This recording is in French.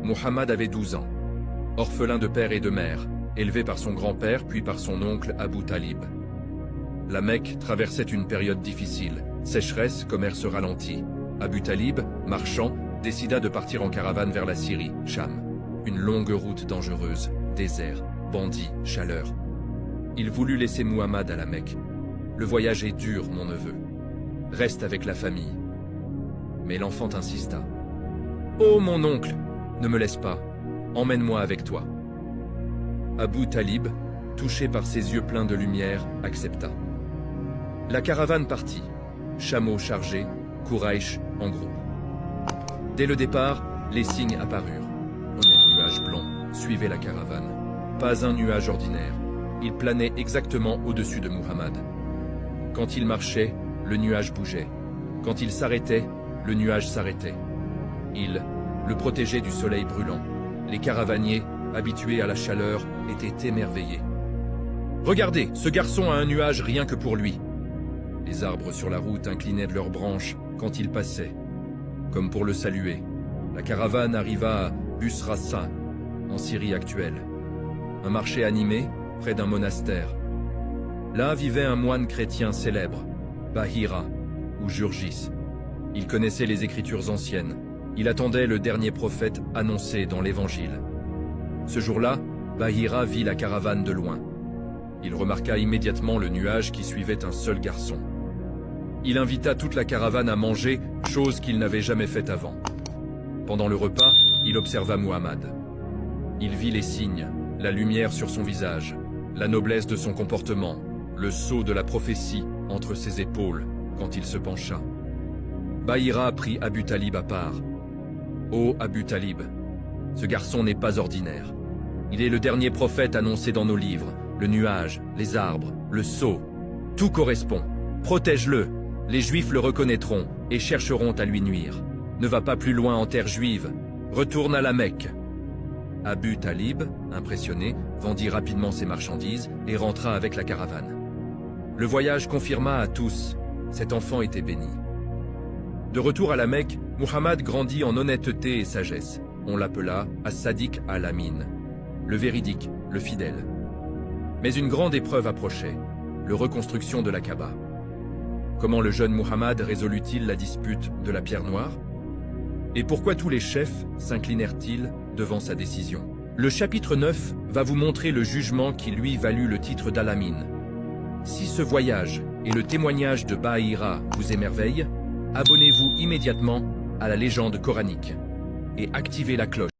Muhammad avait 12 ans. Orphelin de père et de mère, élevé par son grand-père puis par son oncle Abu Talib. La Mecque traversait une période difficile, sécheresse, commerce ralenti. Abu Talib, marchand, décida de partir en caravane vers la Syrie, Cham. Une longue route dangereuse, désert, bandits, chaleur. Il voulut laisser Muhammad à la Mecque. Le voyage est dur, mon neveu. Reste avec la famille. Mais l'enfant insista. Oh mon oncle, ne me laisse pas, emmène-moi avec toi. Abu Talib, touché par ses yeux pleins de lumière, accepta. La caravane partit, chameaux chargés, Quraysh en groupe. Dès le départ, les signes apparurent. Un nuage blanc suivait la caravane. Pas un nuage ordinaire. Il planait exactement au-dessus de Muhammad. Quand il marchait, le nuage bougeait. Quand il s'arrêtait, le nuage s'arrêtait. Il le protégeait du soleil brûlant. Les caravaniers, habitués à la chaleur, étaient émerveillés. « Regardez, ce garçon a un nuage rien que pour lui !» Les arbres sur la route inclinaient de leurs branches quand il passait. Comme pour le saluer, la caravane arriva à Busrassa, en Syrie actuelle. Un marché animé, près d'un monastère. Là vivait un moine chrétien célèbre, Bahira, ou Jurgis. Il connaissait les Écritures anciennes. Il attendait le dernier prophète annoncé dans l'Évangile. Ce jour-là, Bahira vit la caravane de loin. Il remarqua immédiatement le nuage qui suivait un seul garçon. Il invita toute la caravane à manger, chose qu'il n'avait jamais faite avant. Pendant le repas, il observa Muhammad. Il vit les signes, la lumière sur son visage, la noblesse de son comportement, le sceau de la prophétie entre ses épaules quand il se pencha. Bahira prit Abu Talib à part. « Ô Abu Talib, ce garçon n'est pas ordinaire. Il est le dernier prophète annoncé dans nos livres, le nuage, les arbres, le sceau. Tout correspond. Protège-le. Les Juifs le reconnaîtront et chercheront à lui nuire. Ne va pas plus loin en terre juive. Retourne à la Mecque. » Abu Talib, impressionné, vendit rapidement ses marchandises et rentra avec la caravane. Le voyage confirma à tous, cet enfant était béni. De retour à la Mecque, Muhammad grandit en honnêteté et sagesse. On l'appela As-Sadiq al-Amin, le véridique, le fidèle. Mais une grande épreuve approchait, la reconstruction de la Kaaba. Comment le jeune Muhammad résolut-il la dispute de la pierre noire? Et pourquoi tous les chefs s'inclinèrent-ils devant sa décision? Le chapitre 9 va vous montrer le jugement qui lui valut le titre d'Al-Amin. Si ce voyage et le témoignage de Bahira vous émerveillent, abonnez-vous immédiatement à la légende coranique et activez la cloche.